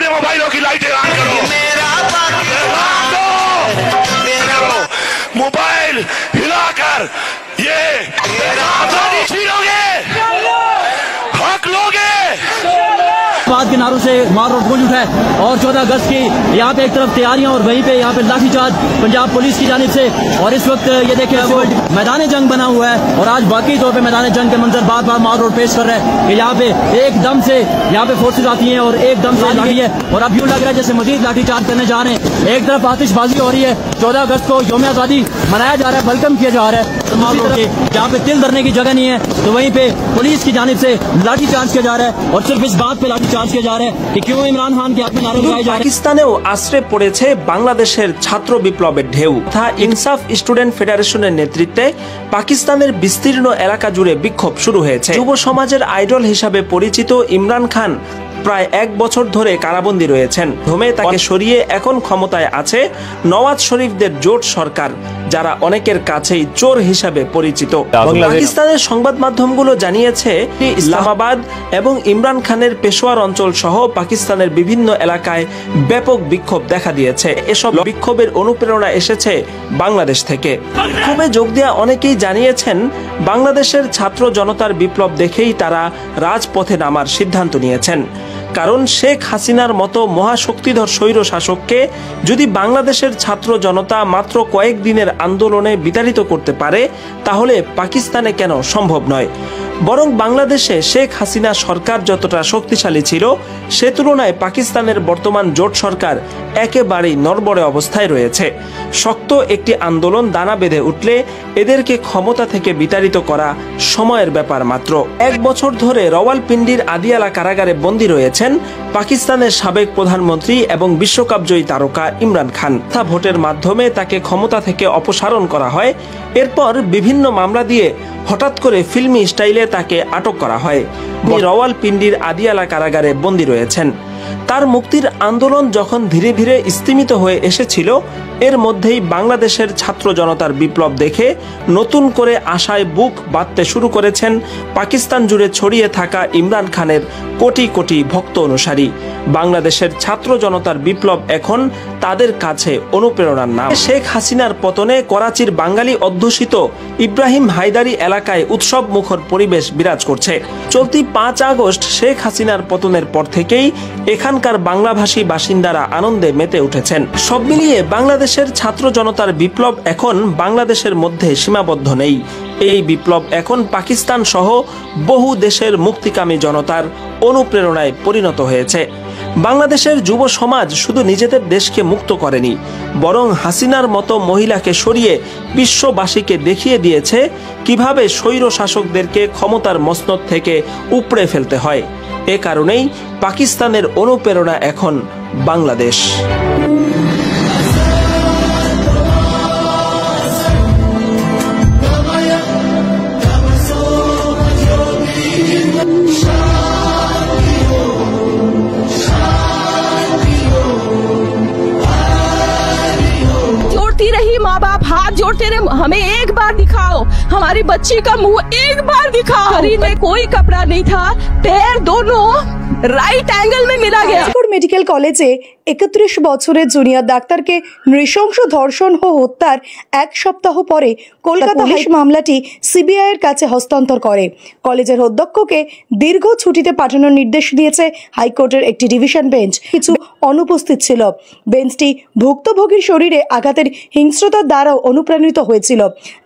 अपने मोबाइलों की लाइटें ऑन करो, मोबाइल हिलाकर ये छीनोगे, हक लोगे। बाद के नारों से मार और गूंज उठा है और 14 अगस्त की यहाँ पे एक तरफ तैयारियां और वहीं पे यहाँ पे लाठीचार्ज पंजाब पुलिस की जानिब से। और इस वक्त ये देखें मैदान जंग बना हुआ है और आज बाकी तौर पे मैदान जंग के मंजर बार बार मार रोड पेश कर रहा है कि यहाँ पे एकदम से यहाँ पे फोर्सेज आती हैं और एकदम से लाठी है और अब यूँ लग रहा है जैसे मजीद लाठीचार्ज करने जा रहे हैं। एक तरफ आतिशबाजी हो रही है, 14 अगस्त को यौम आज़ादी मनाया जा रहा है, वेलकम किया जा रहा है तमाम लोगों के, जहाँ पे तिल धरने की जगह नहीं है तो वहीं पे पुलिस की जानिब से लाठीचार्ज किया जा रहा है और सिर्फ इस बात पे लाठीचार्ज किया जा रहा है कि क्यों इमरान खान के हाथ में नारे लगाए जा रहे हैं। পাকিস্তানেও আশ্রে পড়েছে বাংলাদেশের ছাত্র বিপ্লবের ঢেউ তথা ইনসাফ স্টুডেন্ট ফেডারেশনের নেতৃত্বে পাকিস্তানের বিস্তীর্ণ এলাকা জুড়ে বিক্ষোভ শুরু হয়েছে। যুব সমাজের আইডল হিসাবে পরিচিত ইমরান খান প্রায় 1 বছর ধরে কারাবন্দী রয়েছেন। ধমে তাকে সরিয়ে এখন ক্ষমতায় আছে নওয়াজ শরীফদের জোট সরকার, যারা অনেকের কাছেই চোর হিসাবে পরিচিত। পাকিস্তানের সংবাদ মাধ্যমগুলো জানিয়েছে ইসলামাবাদ এবং ইমরান খানের পেশোয়ার অঞ্চল সহ পাকিস্তানের বিভিন্ন এলাকায় ব্যাপক বিক্ষোভ দেখা দিয়েছে। এসব বিক্ষোভের অনুপ্রেরণা এসেছে বাংলাদেশ থেকে। বিক্ষোভে যোগ দেওয়া অনেকেই জানিয়েছেন বাংলাদেশের ছাত্র জনতার বিপ্লব দেখেই তারা রাজপথে নামার সিদ্ধান্ত নিয়েছেন। কারণ শেখ হাসিনার মতো মহাশক্তিধর স্বৈর শাসককে যদি বাংলাদেশের ছাত্র জনতা মাত্র কয়েকদিনের আন্দোলনে বিতাড়িত করতে পারে তাহলে পাকিস্তানে কেন সম্ভব নয়। বরং বাংলাদেশে শেখ হাসিনা সরকার যতটা শক্তিশালী ছিল সে তুলনায় পাকিস্তানের বর্তমান জোট সরকার একেবারেই নড়বড়ে অবস্থায় রয়েছে। শক্ত একটি আন্দোলন দানা বেঁধে উঠলে এদেরকে ক্ষমতা থেকে বিতাড়িত করা সময়ের ব্যাপার মাত্র। 1 বছর ধরে রাওয়ালপিন্ডির আদিয়ালা কারাগারে বন্দী রয়েছেন পাকিস্তানের সাবেক প্রধানমন্ত্রী এবং বিশ্বকাপজয়ী তারকা ইমরান খান। ভোটের মাধ্যমে তাকে ক্ষমতা থেকে অপসারণ করা হয়। এরপর বিভিন্ন মামলা দিয়ে হঠাৎ করে ফিল্মি স্টাইলে তাকে আটক করা হয়। রাওয়ালপিন্ডির আদিয়ালা কারাগারে বন্দী রয়েছেন। তার মুক্তির আন্দোলন যখন ধীরে ধীরে স্তিমিত হয়ে এসেছিল এর মধ্যেই বাংলাদেশের ছাত্র জনতার বিপ্লব দেখে নতুন করে আশায় বুক বাঁধতে শুরু করেছেন পাকিস্তান জুড়ে ছড়িয়ে থাকা ইমরান খানের কোটি কোটি ভক্ত অনুসারী। বাংলাদেশের ছাত্র জনতার বিপ্লব এখন তাদের কাছে অনুপ্রেরণার নাম। শেখ হাসিনার পতনে করাচির বাঙালি অধ্যুষিত ইব্রাহিম হায়দারি এলাকায় উৎসব মুখর পরিবেশ বিরাজ করছে। চলতি 5 আগস্ট শেখ হাসিনার পতনের পর থেকেই এখানকার বাংলাভাষী বাসিন্দারা আনন্দে মেতে উঠেছেন। সব মিলিয়ে বাংলাদেশের ছাত্র জনতার বিপ্লব এখন বাংলাদেশের মধ্যে সীমাবদ্ধ নেই। এই বিপ্লব এখন পাকিস্তান সহ বহু দেশের মুক্তিকামী জনতার অনুপ্রেরণায় পরিণত হয়েছে। বাংলাদেশের যুব সমাজ শুধু নিজেদের দেশকে মুক্ত করেনি, বরং হাসিনার মতো মহিলাকে সরিয়ে বিশ্ববাসীকে দেখিয়ে দিয়েছে কিভাবে স্বৈর শাসকদেরকে ক্ষমতার মসনদ থেকে উপড়ে ফেলতে হয়। এ কারণেই পাকিস্তানের অনুপ্রেরণা এখন বাংলাদেশ। रही माँ बाप हाथ जोड़ते रहे, हमें एक बार दिखाओ, हमारी बच्ची का मुंह एक बार दिखाओ। शरीर में कोई कपड़ा नहीं था, पैर दोनों রাইট অ্যাঙ্গেল में मिला गया। মেডিকেল কলেজে 31 বছরের জুনিয়র ডাক্তারকে নৃশংস ধর্ষণ ও হত্যার 1 সপ্তাহ পরে কলকাতা পুলিশ মামলাটি সিবিআই এর কাছে হস্তান্তর করে। কলেজের অধ্যক্ষকে দীর্ঘ ছুটিতে পাঠানোর নির্দেশ দিয়েছে হাইকোর্টের একটি ডিভিশন বেঞ্চ। কিছু অনুপস্থিত ছিল। বেঞ্চটি ভুক্তভোগীর শরীরে আঘাতের হিংস্রতার দ্বারা অনুপ্রাণিত হয়েছিল,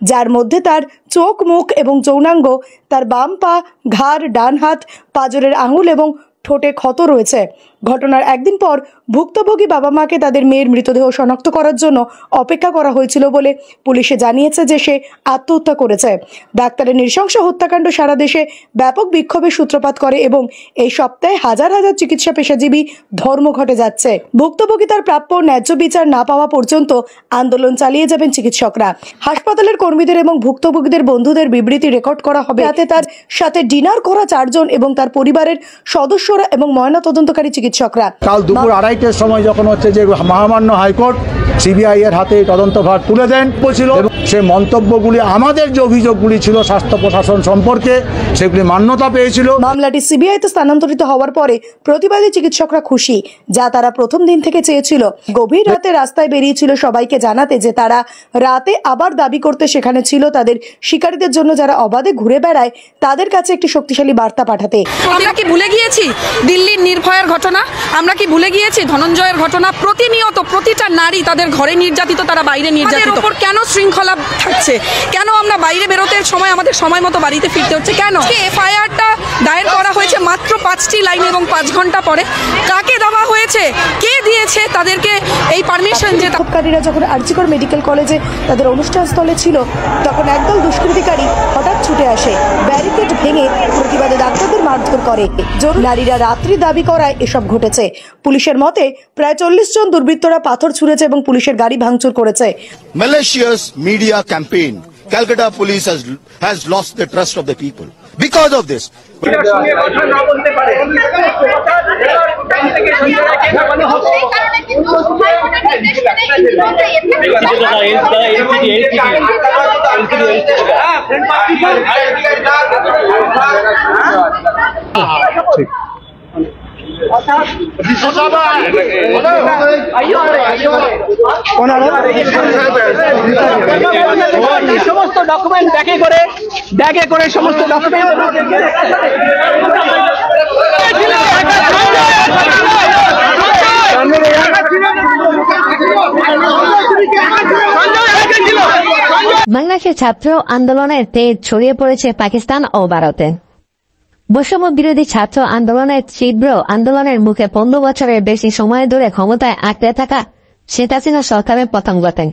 যার মধ্যে তার চোখ, মুখ এবং যৌনাঙ্গ, তার বাম পা, ঘাড়, ডান হাত, পাঁজরের আঙুল এবং ঠোঁটে ক্ষত রয়েছে। ঘটনার একদিন পর ভুক্তভোগী বাবা মাকে তাদের মেয়ের মৃতদেহ শনাক্ত করার জন্য অপেক্ষা করা হয়েছিল বলে পুলিশে জানিয়েছে যে সে আত্মহত্যা করেছে। ডাক্তারের নৃশংস হত্যাকাণ্ড সারা দেশে ব্যাপক বিক্ষোভের সূত্রপাত করে এবং এই সপ্তাহে হাজার হাজার চিকিৎসা পেশাজীবী ধর্মঘটে যাচ্ছে। ভুক্তভোগী তার প্রাপ্য ন্যায্য বিচার না পাওয়া পর্যন্ত আন্দোলন চালিয়ে যাবেন চিকিৎসকরা। হাসপাতালের কর্মীদের এবং ভুক্তভোগীদের বন্ধুদের বিবৃতি রেকর্ড করা হবে, যাতে তার সাথে ডিনার করা 4 জন এবং তার পরিবারের সদস্যরা এবং ময়নাতদন্তকারী চিকিৎসকরা। কাল দুপুর 2:30টার সময় যখন হচ্ছে যে মহামান্য হাইকোর্ট সিবিআই এর হাতে তদন্তভার তুলে দেন বলছিল। সে মন্তব্যগুলি, আমাদের যে অভিযোগগুলি ছিল স্বাস্থ্য প্রশাসন সম্পর্কে, সেগুলি মান্যতা পেয়েছিল। মামলাটি সিবিআইতে স্থানান্তরিত হওয়ার পরে প্রতিবাদী চিকিৎসকরা খুশি, যা তারা প্রথম দিন থেকে চেয়েছিল। গভীর রাতে রাস্তায় বেরিয়েছিল সবাইকে জানাতে যে তারা রাতে আবার দাবি করতে সেখানে ছিল, তাদের শিকারীদের জন্য যারা অবাধে ঘুরে বেড়ায় তাদের কাছে একটি শক্তিশালী বার্তা পাঠাতে। আমরা কি ভুলে গিয়েছি দিল্লির নির্ভয়ার ঘটনা? আমরা কি ভুলে গিয়েছি ধনঞ্জয়ের ঘটনা? প্রতিনিয়ত প্রতিটা নারী তাদের ঘরে নির্যাতিত, তারা বাইরে নির্যাতিত। কেন শৃঙ্খলা থাকছে? কেন আমরা বাইরে বেরোতে সময় আমাদের সময় মতো বাড়িতে ফিরতে হচ্ছে? কেন এফআইআরটা দায়ের করা হয়েছে মাত্র 5টি লাইন এবং 5 ঘন্টা পরে? কাকে দেওয়া হয়েছে? কে দিয়েছে তাদেরকে এই পারমিশন? যে বিক্ষোভকারীরা যখন আরজিকর মেডিকেল কলেজে তাদের অনুষ্ঠান স্থলে ছিল, তখন একদল দুষ্কৃতিকারী হঠাৎ ছুটে আসে, ব্যারিকেড ভেঙে প্রতিবাদী ডাক্তারদের মারধর করে। নারীরা রাত্রি দাবি করায় এসব ঘটেছে। পুলিশের মতে প্রায় 40 জন দুর্বৃত্তরা পাথর ছুঁড়েছে এবং পুলিশের গাড়ি ভাঙচুর করেছে। Malicious media campaign. Calcutta police has lost the trust of the people because of this. সমস্ত ডকুমেন্ট ব্যাগে করে সমস্ত ডকুমেন্ট বাংলাদেশের ছাত্র আন্দোলনের তেজ ছড়িয়ে পড়েছে পাকিস্তান ও ভারতে। বৈষম্য বিরোধী ছাত্র আন্দোলনের তীব্র আন্দোলনের মুখে 15 বছরের বেশি সময় ধরে ক্ষমতায় আঁকড়ে থাকা শেখ হাসিনা সরকারের পতন ঘটে।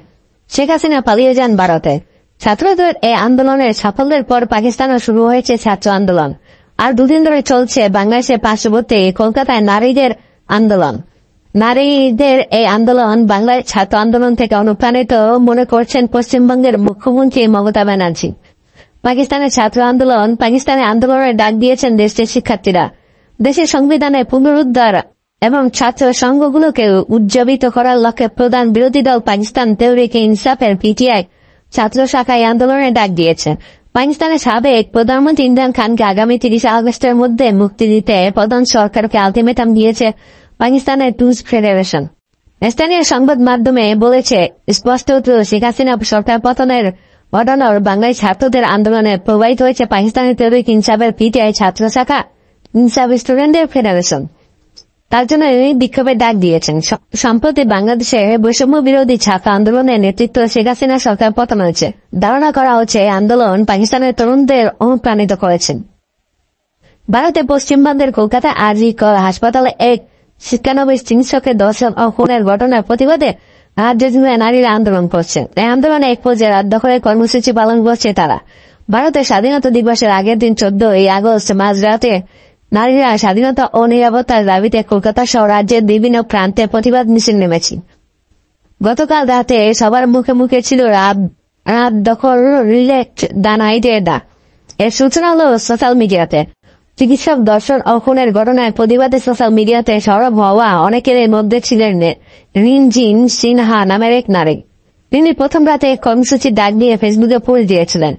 শেখ হাসিনা পালিয়ে যান ভারতে। ছাত্রদের এই আন্দোলনের সাফল্যের পর পাকিস্তানে শুরু হয়েছে ছাত্র আন্দোলন। আর দুদিন ধরে চলছে বাংলাদেশের পার্শ্ববর্তী কলকাতায় নারীদের আন্দোলন। নারীদের এই আন্দোলন বাংলার ছাত্র আন্দোলন থেকে অনুপ্রাণিত মনে করছেন পশ্চিমবঙ্গের মুখ্যমন্ত্রী মমতা ব্যানার্জি। পাকিস্তানের ছাত্র আন্দোলন, পাকিস্তানে আন্দোলনের ডাক দিয়েছেন দেশের শিক্ষার্থীরা। দেশের সংবিধানের পুনরুদ্ধার এবং ছাত্র সংঘগুলোকে উজ্জীবিত করার লক্ষ্যে প্রধান বিরোধী দল পাকিস্তান তেহরিকে ইনসাফের পিটিআই ছাত্র শাখায় আন্দোলনের ডাক দিয়েছে। পাকিস্তানের সাবেক প্রধানমন্ত্রী ইমরান খানকে আগামী 30 আগস্টের মধ্যে মুক্তি দিতে প্রধান সরকারকে আলটিমেটাম দিয়েছে পাকিস্তানের টুরিস্ট ফেডারেশন। স্থানীয় সংবাদ মাধ্যমে বলেছে, স্পষ্ট শেখ হাসিনা সরকার পতনের ঘটনার বাংলায় ছাত্রদের আন্দোলনে প্রবাহিত হয়েছে পাকিস্তানের তেহরিক ইনসাফের পিটিআই ছাত্র শাখা ইনসাফ স্টুডেন্টদের ফেডারেশন। তার জন্য বিক্ষোভের ডাক দিয়েছেন। সম্প্রতি বাংলাদেশে বৈষম্য বিরোধী ছাত্র আন্দোলনের নেতৃত্ব শেখ হাসিনা সরকার পতন হয়েছে। ধারণা করা হচ্ছে আন্দোলন পাকিস্তানের তরুণদের অনুপ্রাণিত করেছেন। ভারতের পশ্চিমবঙ্গের কলকাতায় আরজিকর হাসপাতালে এক শিক্ষানবিশ চিকিৎসকের ধর্ষণ ও খুনের ঘটনার প্রতিবাদে রাজ্য জুড়ে নারীরা আন্দোলন করছে। এই আন্দোলনে এক পর্যায়ে রাত দখলের কর্মসূচি পালন করছে তারা। ভারতের স্বাধীনতা দিবসের আগের দিন 14 আগস্ট মাঝরাতে নারীরা স্বাধীনতা ও নিরাপত্তার দাবিতে কলকাতা সহ রাজ্যের বিভিন্ন প্রান্তে প্রতিবাদ মিছিল নেমেছে। গতকাল রাতে সবার মুখে মুখে ছিল রাত দখল রিলেক্ট দ্য নাইটের ডাক। এর সূচনা হল সোশ্যাল মিডিয়াতে। চিকিৎসক ধর্ষণ ও খুনের ঘটনার প্রতিবাদে সোশ্যাল মিডিয়াতে সরব হওয়া অনেকের মধ্যে ছিলেন রিনজিন সিনহা নামের এক নারী। তিনি প্রথম রাতে কর্মসূচির ডাক দিয়ে ফেসবুকে পোস্ট দিয়েছিলেন।